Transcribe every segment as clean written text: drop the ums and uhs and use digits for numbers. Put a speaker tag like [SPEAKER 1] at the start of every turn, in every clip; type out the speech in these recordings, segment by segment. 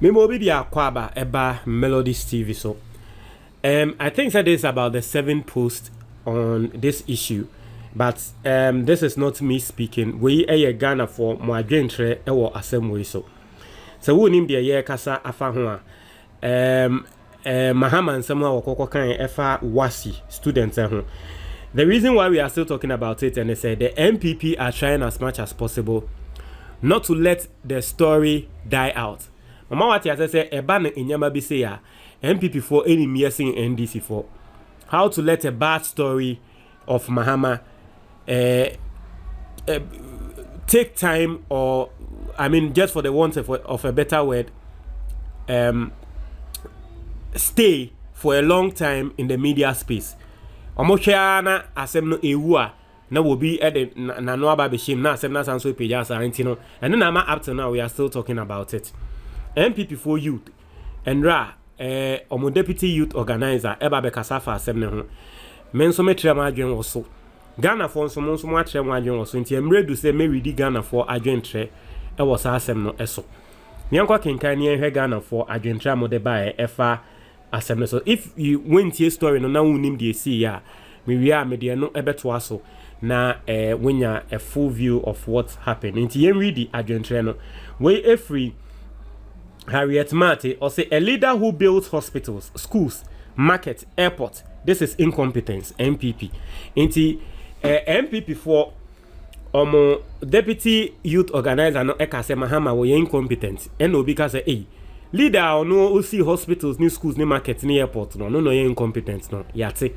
[SPEAKER 1] Me mo bi dia kwaba eba Melodies TV so. I think that is about the 7th post on this issue. But this is not me speaking. We a Ghana for mo adwentre e wo asem we so. So who nim de ye kasa afa ho a Mahama nsem a wokoko kan efa wasi students ho. The reason why we are still talking about it and they say the NPP are trying as much as possible not to let the story die out. Mama what you say eba na inyama bi say ya NPP for any missing NDC for how to let a bad story of Mahama take time, or I mean just for the want of a better word, stay for a long time in the media space. Omohwa na asem no ewu a na wo bi ede na no aba be shim na asem na sanso page asa anti no, and na ma up to now we are still talking about it. NPP for youth and ra omo deputy youth organizer eba be kasa fa asem ne ho men so metre ma adwen wo so Ghana for so mo atre mo adwen wo so nti emredu se me ready Ghana for adwen tre e wo sa asem no eso nyankwa kenkan ne hwe Ghana for adwen tre mo de ba efa asem. So if you went here story no na wunim de see ya me wi a me de no ebeto aso na wenya a full view of what happened. Nti yen read the adwentre no we free Harriet Mate or say a leader who builds hospitals, schools, market, airport. This is incompetence. NPP. Nti NPP for deputy youth organizer no eka se Mahama wo incompetent. No because say leader or no see hospitals, new schools, new markets, new airports. No, you're incompetent. No, yate.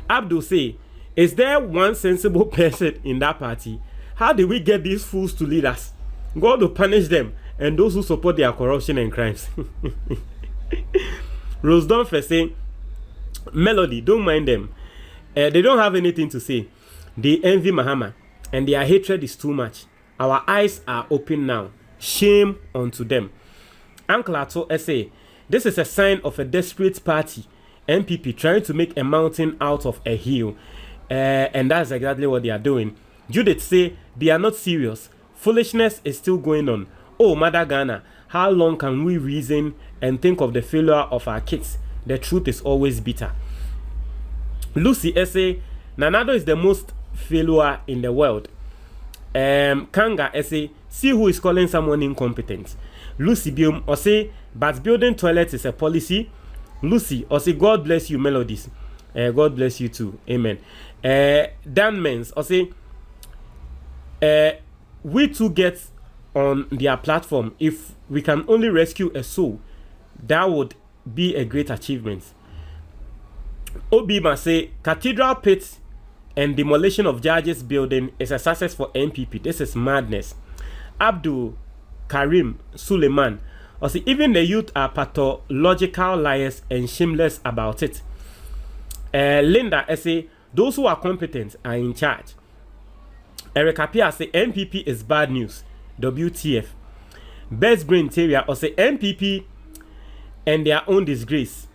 [SPEAKER 1] Abdul say, is there one sensible person in that party? How did we get these fools to lead us? God will punish them and those who support their corruption and crimes. Rose Dunfer say, Melody, don't mind them. They don't have anything to say. They envy Mahama and their hatred is too much. Our eyes are open now. Shame unto them. Uncle Ato say, this is a sign of a desperate party, NPP, trying to make a mountain out of a hill. And that's exactly what they are doing. Judith say, they are not serious. Foolishness is still going on. Oh, Mother Ghana, how long can we reason and think of the failure of our kids? The truth is always bitter. Lucy say, Nanado is the most failure in the world. Kanga say, see who is calling someone incompetent. Lucy Bium or say, but building toilets is a policy. Lucy or say, God bless you, Melodies. God bless you too. Amen. Dan Mens or say, we too get on their platform. If we can only rescue a soul, that would be a great achievement. Obima say, Cathedral Pit and demolition of Judges building is a success for NPP. This is madness. Abdul Karim Suleiman or see, even the youth are pathological liars and shameless about it. Linda say, those who are competent are in charge. Erica Pia say, NPP is bad news. WTF. Best Brain Terrier or say, NPP and their own disgrace.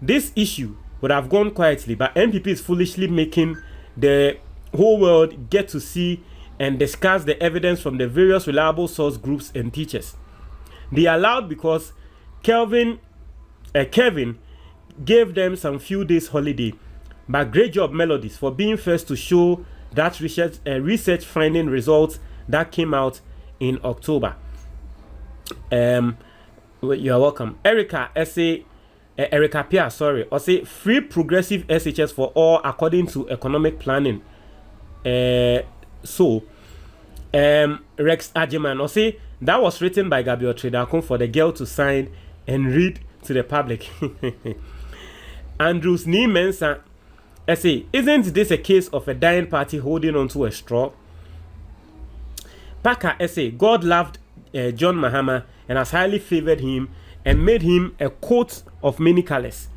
[SPEAKER 1] This issue would have gone quietly, but NPP is foolishly making the whole world get to see and discuss the evidence from the various reliable source groups and teachers. They are loud because Kevin gave them some few days holiday. But great job, Melodies, for being first to show that research finding results that came out in October. You are welcome. Erica Pia, or say free progressive SHS for all according to economic planning. Rex Ajiman or say that was written by Gabriel Tredakun for the girl to sign and read to the public. Andrews Niemensa say, isn't this a case of a dying party holding onto a straw? Parker say, God loved John Mahama and has highly favored him and made him a coat of many colors.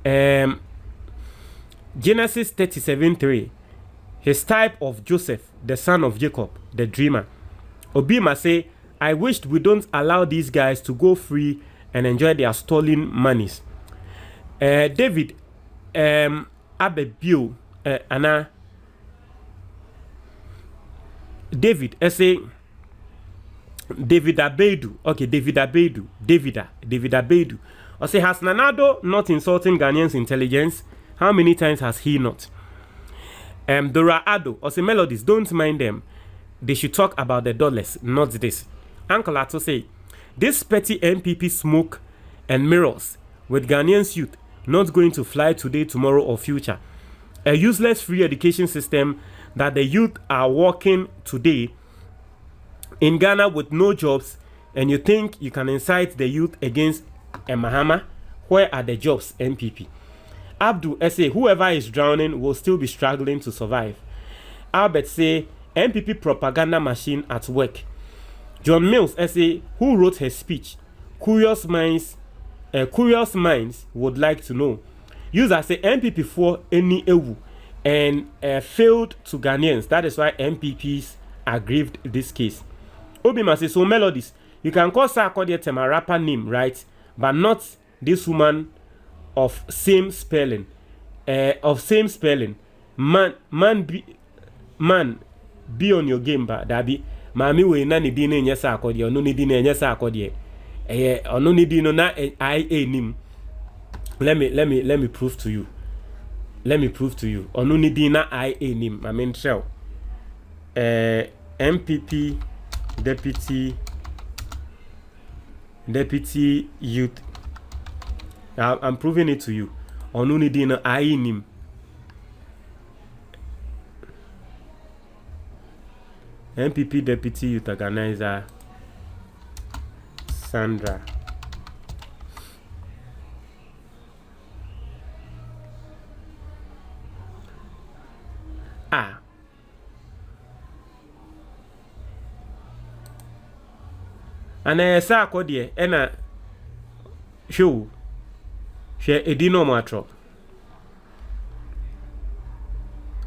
[SPEAKER 1] Genesis 37:3. His type of Joseph, the son of Jacob, the dreamer. Obima say, I wished we don't allow these guys to go free and enjoy their stolen monies. David Abebio Anna David say David Abedu. Okay, David Abedu. David Abedu. I say, has Nanado not insulting Ghanaians' intelligence? How many times has he not? Dora Ado. I say, Melodies, don't mind them. They should talk about the dollars, not this. Uncle Ato say, this petty NPP smoke and mirrors with Ghanaians youth not going to fly today, tomorrow, or future. A useless free education system that the youth are working today in Ghana with no jobs, and you think you can incite the youth against a Mahama? Where are the jobs, NPP? Abdul say, whoever is drowning will still be struggling to survive. Albert say, NPP propaganda machine at work. John Mills say, who wrote her speech? Curious minds would like to know. User say NPP for any ewu and failed to Ghanaians. That is why MPPs aggrieved this case. Obima say, so Melodies, you can call Sarkodie Tema rapper name, right? But not this woman of same spelling. Man be on your game, but Dabi. Mami we na ni dine nye Sarkodie, ono ni dine nye Sarkodie. Ono ni dine na IA nim. Let me prove to you. Ono ni dine na IA nim. I mean, show. MPP deputy youth. I'm proving it to you. Ono ni dine na IA nim. MPP deputy youth organizer Sandra. And I saw Cody and a show. She edino matro.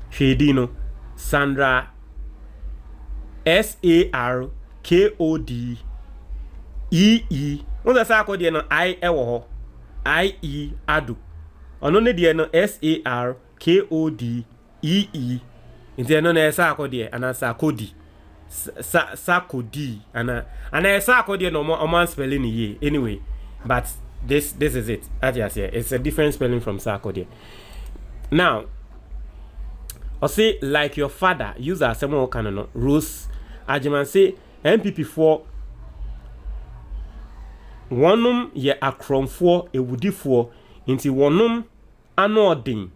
[SPEAKER 1] She edino Sandra SARKODEE. Wọ́n sá Cody no I ẹwọ hɔ IE ado. Ọ̀nà ne deɛ no SARKODEE. Nti ɛno na ɛsá Cody ana Sarkodi. Sarkodi ana ɛsá Cody no ɔmo spelling ye anyway. But this is it. It's a different spelling from Sarkodi. Now, I say like your father use a same kind of Rose Ajiman say MPP for Wonum ye akromfo ewudifo nti wonum anodin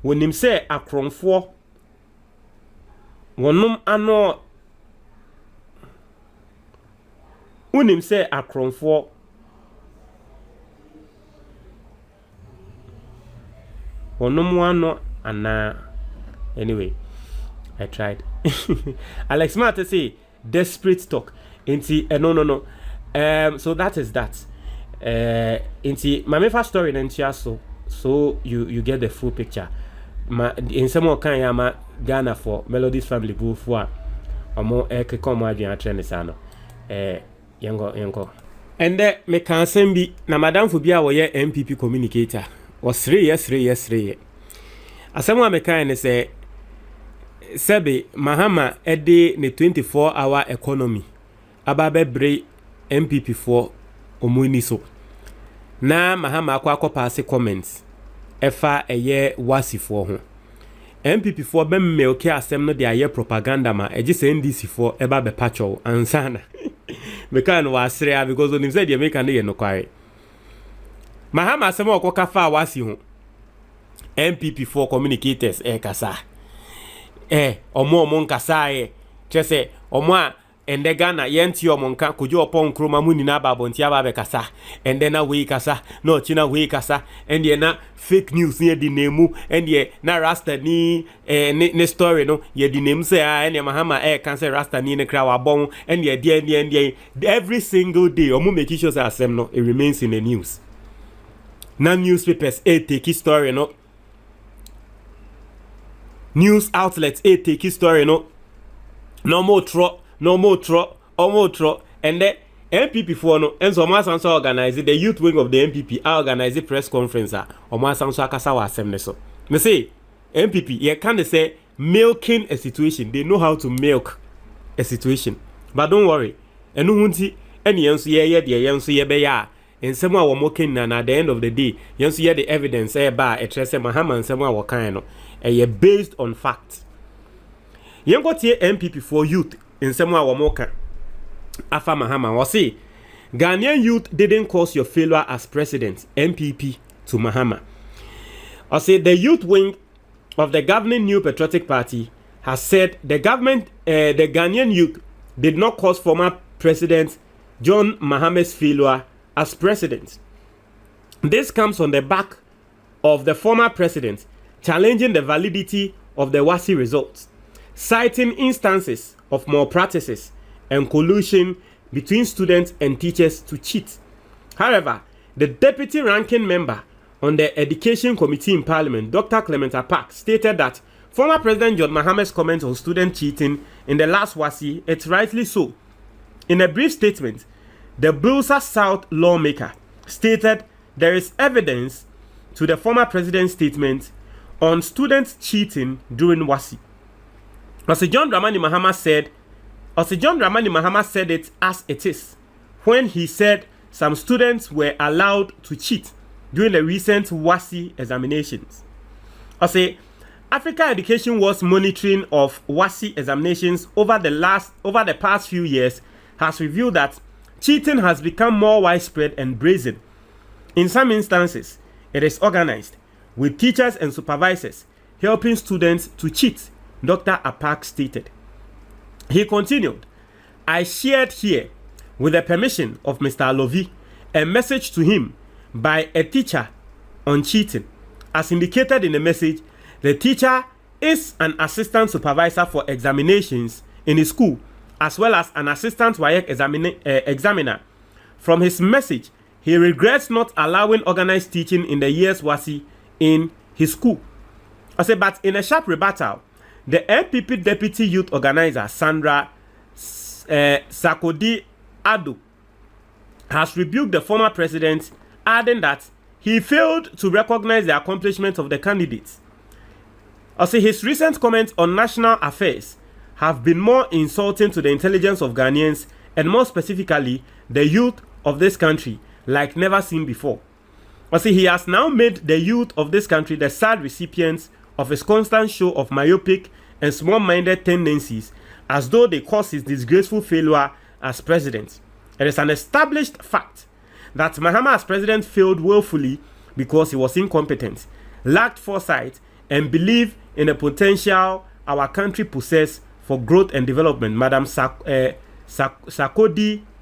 [SPEAKER 1] wonim se akromfo wonum ano wonim se akromfo wonum ano ana. Anyway, I tried. Alex Mate say desperate talk. Inti no. So that is that. Inti my first story in so you get the full picture. In some more kind yama Ghana for Melodies family boo for omo come adwan trend sano. Yango. And then me can send be na madam for bia wo ye MPP communicator. Was 3 years. Asemwa me kan say Sebe Mahama ede ne 24-hour economy ababe bre MPP for omuni so na Mahama akwa pass comments efa eye wasifo ho MPP for bemme oke asem no de aye propaganda ma eje se NDC for eba be pacho ansana me kan wasre because onim say de make na ye no kware Mahama asem okoka fa wasi ho MPP for communicators kasa omo nkasa chese omo a ende Ghana yenti omo nka kojo opon kroma muni na babonti aba be kasa ende na we kasa no china we kasa ende na fake news ye di nemu ende na rasta ni ne story no ye di nemu say ende Mahama cancer rasta ni ne kra wa bon ende die every single day omo make sure say asem no it remains in the news na newspapers take story no news outlets take his story no more tro and the MPP for no and so much answer organize the youth wing of the MPP organize press conference or my sanso akasa wa asem so me say MPP you can say milking a situation. They know how to milk a situation, but don't worry, enu hunti eni yenso ye de yenso ye be ya ensem a wo moken na at the end of the day yenso ye the evidence e ba e trese Mahama ensem a wo kan no ye based on fact. Yenko tie NPP for youth ensem a wo moka afa Mahama wo say Ghanaian youth didn't cause your failure as president. NPP to Mahama. I say the youth wing of the governing New Patriotic Party has said the government, the Ghanaian youth did not cause former President John Mahama's failure as president. This comes on the back of the former president challenging the validity of the WASI results, citing instances of malpractices and collusion between students and teachers to cheat. However, the deputy ranking member on the Education Committee in Parliament, Dr. Clement Apak, stated that former President John Mahama's comments on student cheating in the last WASI, it's rightly so. In a brief statement, the Bulsa South lawmaker stated there is evidence to the former president's statement on students cheating during WASI. As John Dramani Mahama said it as it is when he said some students were allowed to cheat during the recent WASI examinations. I say Africa Education was monitoring of WASI examinations over the past few years has revealed that cheating has become more widespread and brazen. In some instances, it is organized, with teachers and supervisors helping students to cheat, Dr. Apak stated. He continued, I shared here, with the permission of Mr. Alovi, a message to him by a teacher on cheating. As indicated in the message, the teacher is an assistant supervisor for examinations in his school, as well as an assistant WAEC examiner. From his message, he regrets not allowing organized teaching in the year's WASI in his school. I said, but in a sharp rebuttal, the NPP deputy youth organizer, Sandra Sakodi Ado, has rebuked the former president, adding that he failed to recognize the accomplishments of the candidates. I say his recent comments on national affairs have been more insulting to the intelligence of Ghanaians and more specifically the youth of this country like never seen before. I say he has now made the youth of this country the sad recipients of his constant show of myopic and small-minded tendencies as though they caused his disgraceful failure as president. It is an established fact that Mahama as president failed woefully because he was incompetent, lacked foresight, and believed in the potential our country possesses for growth and development, Madam Sakodi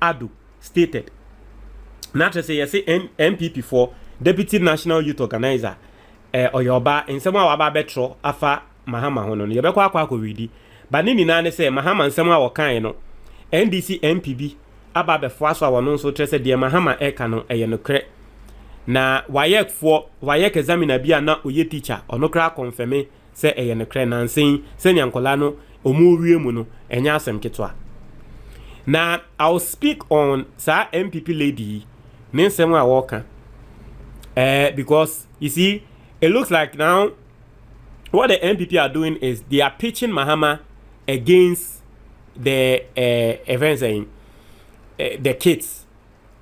[SPEAKER 1] Adu stated. Not to say, NPP for Deputy National Youth Organizer, Oyoba, in some wa betro afa Mahama hono no yebekwa akwa akowidi ba ni na ne say Mahama nsem a wokan no NDC NPB aba befo aso a wono nso trese de Mahama eka no eye no kre na wayek examiner bia na oye teacher ono kra confirm say eye no kre na nsen se nyankola no omuwie mu no enya asem ketwa. Now I'll speak on sa MPP lady ne nsem a wokan because you see it looks like now what the NPP are doing is they are pitching Mahama against the events the kids.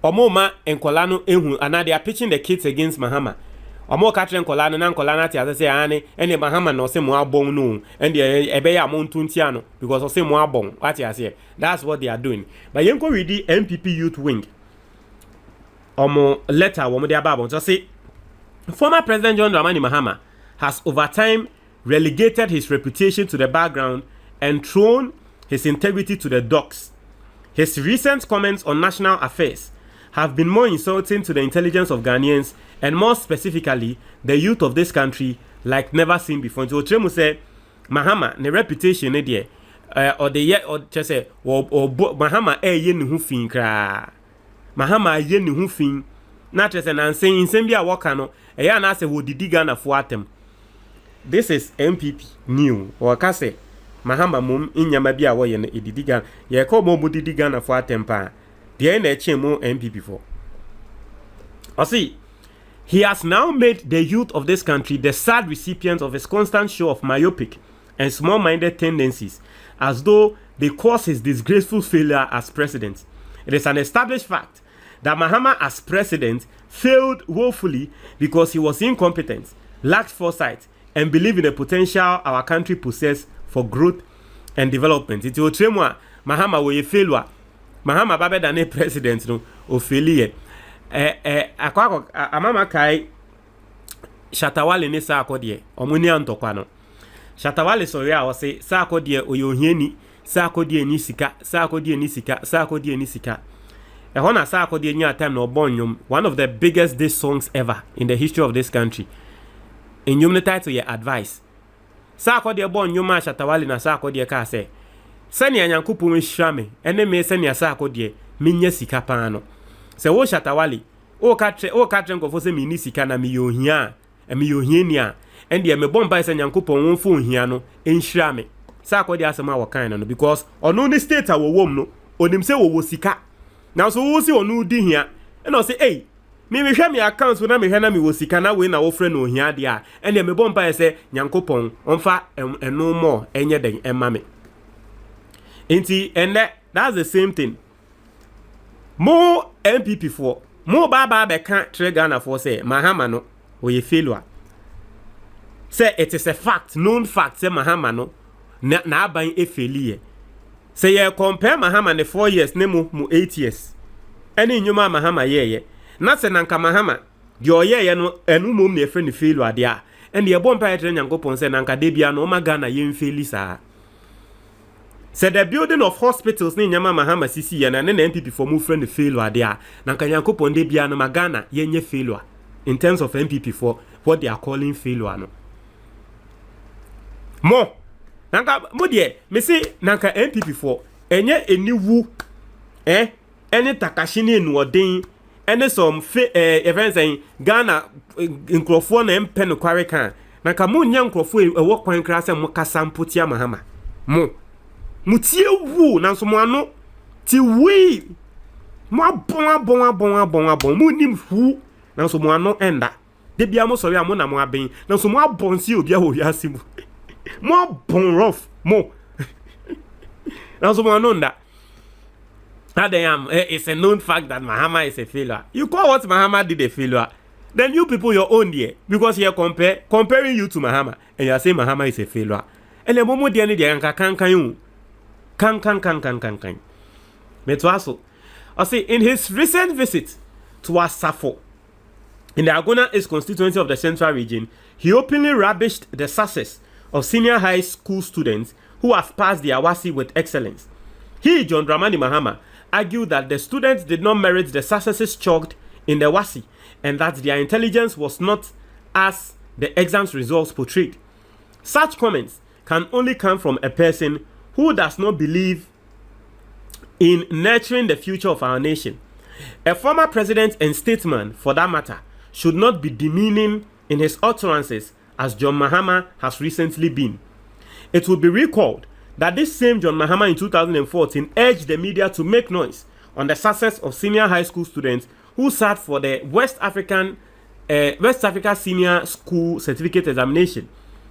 [SPEAKER 1] Omoma and Kolano ehu and they are pitching the kids against Mahama. Omo katren Kolano na Kolana ti say ane and the Mahama no se mo abon no and the ebeya montuntiano because of say mo abon. What you say? That's what they are doing. But yenko read the NPP youth wing. Omo letter womo de ababon just say former President John Dramani Mahama has over time relegated his reputation to the background and thrown his integrity to the dogs. His recent comments on national affairs have been more insulting to the intelligence of Ghanaians and more specifically the youth of this country like never seen before. So Tremu say Mahama ne reputation ne there or the year or just say Mahama ye ni hu fin kra. Mahama ye ni hu fin na trese na saying nsem bia woka no eya na say wo didi Ghana fo atem. This is MPP new or kase Mahama mum inyama bia wo ye no edidi Ghana ye ko mo didi Ghana fo atem pa de na eche mo MPP for. I see he has now made the youth of this country the sad recipients of his constant show of myopic and small-minded tendencies as though they caused his disgraceful failure as president. It is an established fact that Mahama as president failed woefully because he was incompetent, lacked foresight, and believed in the potential our country possesses for growth and development. It will tell me Mahama will fail. Mahama babe than a president no o failure. Amama kai Shatawale ne sa akode omuni antokwa no. Shatawale sori a o se sa akode oyohiani, sa akode ni sika, sa akode ni sika, sa akode ni sika. Ehona sa akode nya time no bonyum, one of the biggest diss songs ever in the history of this country. In the title your advice. Sa akode bonyum a Shatawale na sa akode ka se. Sani anyankopon hira me, ene me sani sa akode minya sika pa no. Se wo Shatawale, o ka tre nkofo se mi ni sika na mi yohia, mi yohiani a, ende me bomba se nyankopon won fo hia no, enhira me. Sa akode asema wo kan no because ono ni state a wo wom no, onim se wo sika. Now so wo si onu di hia, e no say eh, me hwe me account na me hwe na me wo sika na we na wo frɛ no hia de a, ende me bomba se nyankopon onfa eno mo enye den emma me. Enti ende that's the same thing. Mo NPP for mo baba be kan Ghana for say Mahama no we failure. Say it is a fact, known fact say Mahama no na aban e failure. Say ye compare Mahama ne 4 years ne mo 8 years. Eni nyuma Mahama ye. Na se nanka Mahama de oyeye no enu mom ne efre ne failure de a. Ende ye bompa etre nyankopon say nanka de bia no ma Ghana ye mfeli saa. Say the building of hospitals ni nyama Mahama sisi ye na ne NPP for mu friend failure de a. Nanka nyankopon de bia no ma Ghana ye nye failure in terms of NPP for what they are calling failure no. Mo nanka mo de me say nanka NPP for enye eniwu ene takashi ni enuoden ene some events in Ghana nkrofo na mpe no kware kan nanka mo nya nkrofo ewo kwan kra se mo kasa mpotia Mahama mo tie wu nanso mo ano ti wi mo abon mo nim hu nanso mo ano enda de bia mo sori amo na mo aben nanso mo abon si obi a wo wiase mu mo bon rough mo nanso mo ano nda. It's a known fact that Mahama is a failure. You call what Mahama did a failure, then you people your own there because you're comparing you to Mahama and you're saying Mahama is a failure. And the moment they can. Metwaso. I say in his recent visit to Asafo in the Agona East constituency of the Central Region, he openly rubbished the success of senior high school students who have passed the Awasi with excellence. He, John Dramani Mahama, argued that the students did not merit the successes chalked in the WASI and that their intelligence was not as the exam's results portrayed. Such comments can only come from a person who does not believe in nurturing the future of our nation. A former president and statesman, for that matter, should not be demeaning in his utterances as John Mahama has recently been. It will be recalled that this same John Mahama in 2014 urged the media to make noise on the success of senior high school students who sat for the West Africa Senior School Certificate Examination.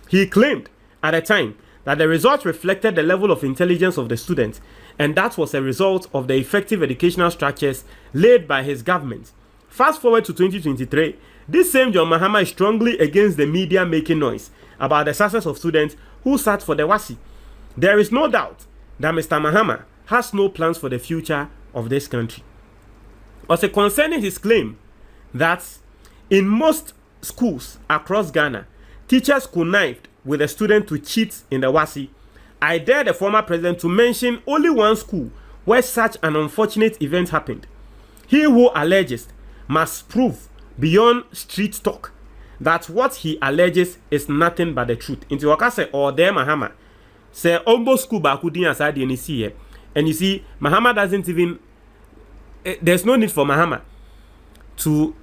[SPEAKER 1] He claimed at the time that the results reflected the level of intelligence of the students, and that was a result of the effective educational structures laid by his government. Fast forward to 2023, this same John Mahama is strongly against the media making noise about the success of students who sat for the WASI. There is no doubt that Mr. Mahama has no plans for the future of this country. Also concerning his claim that in most schools across Ghana, teachers connived with a student to cheat in the WASI, I dare the former president to mention only one school where such an unfortunate event happened. He who alleges must prove beyond street talk that what he alleges is nothing but the truth. Into Wakase or there Mahama say almost school bakudin aside the NC, and you see Mahama doesn't even there's no need for Mahama to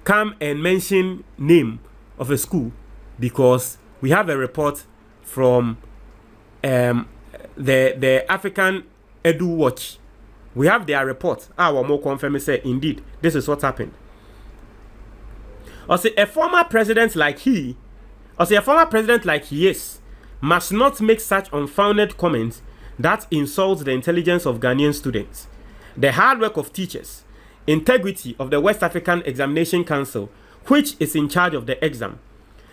[SPEAKER 1] come and mention name of a school because we have a report from the African Edu Watch. We have their report. Our more confirm say indeed this is what happened. Or say a former president like he is must not make such unfounded comments that insult the intelligence of Ghanaian students. the hard work of teachers, integrity of the West African Examination Council, which is in charge of the exam,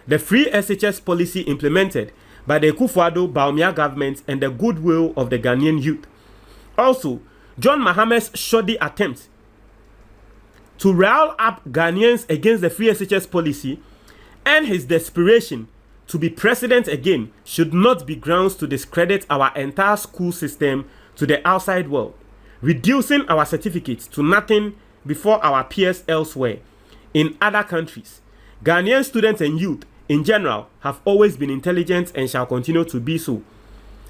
[SPEAKER 1] the free SHS policy implemented by the Akufo-Addo-Bawumia government, and the goodwill of the Ghanaian youth. Also, John Mahama's shoddy attempt to rile up Ghanaians against the free SHS policy and his desperation to be president again should not be grounds to discredit our entire school system to the outside world, reducing our certificates to nothing before our peers elsewhere. In other countries, Ghanaian students and youth in general have always been intelligent and shall continue to be so.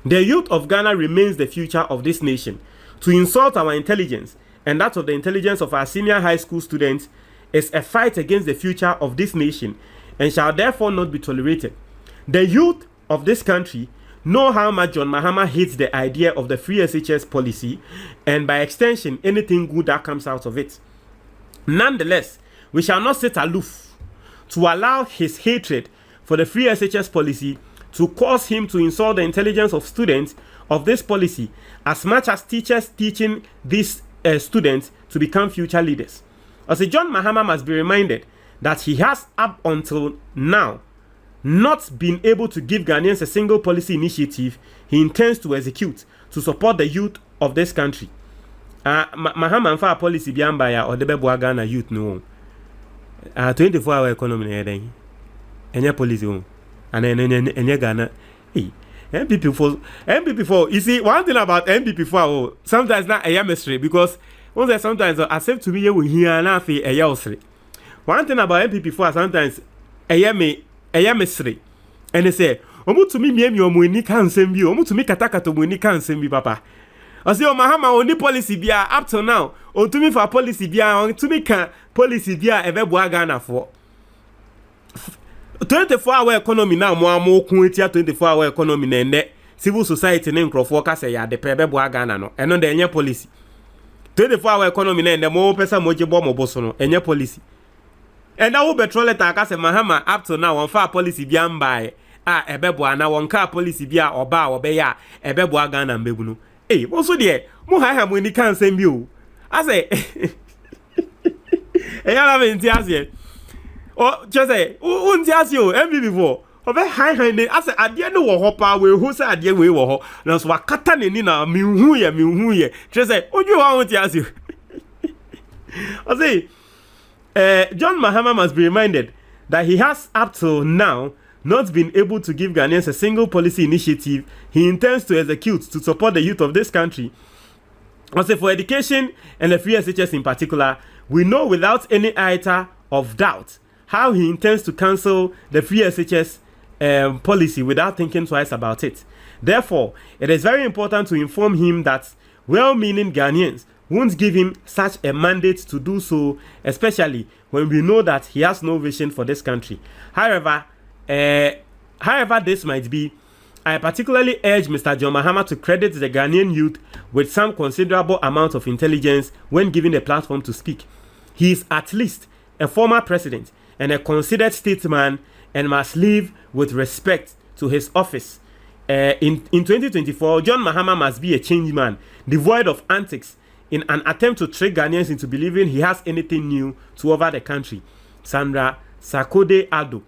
[SPEAKER 1] The youth of Ghana remains the future of this nation. To insult our intelligence and that of the intelligence of our senior high school students is a fight against the future of this nation and shall therefore not be tolerated. The youth of this country know how much John Mahama hates the idea of the free SHS policy and by extension anything good that comes out of it. Nonetheless, we shall not sit aloof to allow his hatred for the free SHS policy to cause him to insult the intelligence of students of this policy as much as teachers teaching these students to become future leaders. Also, John Mahama must be reminded that he has up until now not been able to give Ghanaians a single policy initiative he intends to execute to support the youth of this country. Mahama for a policy beyond by or the Bebwa Ghana youth no. 24-hour economy then any policy and then any Ghana NPP for you see one thing about NPP for sometimes not a mystery because sometimes accept to me we hear nothing a mystery. One thing about NPP for sometimes a mystery and they say omu to me omu ni kan sembi omu to me katakato mu ni kan sembi papa. I say, Mahama, only policy bia up to now. On to me for policy bia, on to me can policy bia ever Ghana for 24-hour economy now. More quantity 24-hour economy and civil society name Crawford say ya the pebe Ghana no. And on the any policy 24-hour economy and the more person moje bomb bosono any policy. And now petrol attack say Mahama up to now on far policy bia by ebebo na one car policy bia oba obeya ebebo Ghana mbegunu. Hey, also there, Mohai when he can't send you. I say, I haven't asked or just say, who tells you every before? Of a high handed, I say, I didn't know what hopper will who said, I we were. Now, so I cut in me, just say, oh, you want to ask you. I say, John Mahama must be reminded that he has up till now not been able to give Ghanaians a single policy initiative he intends to execute to support the youth of this country. Also, for education and the free SHS in particular, we know without any iota of doubt how he intends to cancel the free SHS policy without thinking twice about it. Therefore, it is very important to inform him that well-meaning Ghanaians won't give him such a mandate to do so, especially when we know that he has no vision for this country. However this might be, I particularly urge Mr. John Mahama to credit the Ghanaian youth with some considerable amount of intelligence when given a platform to speak. He is at least a former president and a considered statesman and must live with respect to his office. In 2024, John Mahama must be a changed man, devoid of antics, in an attempt to trick Ghanaians into believing he has anything new to offer the country. Sandra Sakode-Addo,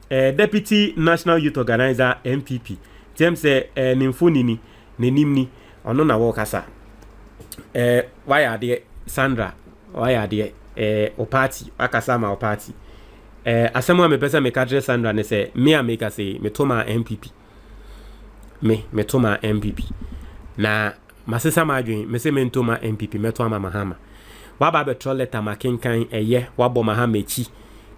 [SPEAKER 1] Deputy National Youth Organizer NPP. Tem say nimfonini nenimni ono na wo kasa. Why are there Sandra? Why are there o party akasa ma o party. Asemo me pesa me kadre Sandra ne say me a make say me toma NPP. Me toma NPP. Na masesa ma adwen me say me toma NPP me to ama Mahama. Wa ba betrol letter makenkan eye wa bo Mahama echi.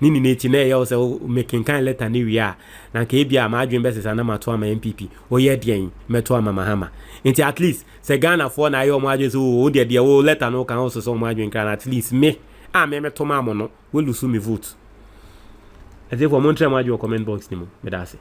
[SPEAKER 1] Nini neti na ya ose making kind letter ni wia na ka ebia ma adwen besesa na mato ama NPP o ye den meto ama Mahama nti at least se Ghana for na yo mo adwen so o de o letter no kan so so mo adwen kan at least me meto ma mo no we lusu me vote e dey for montre mo adwen comment box ni mo me da se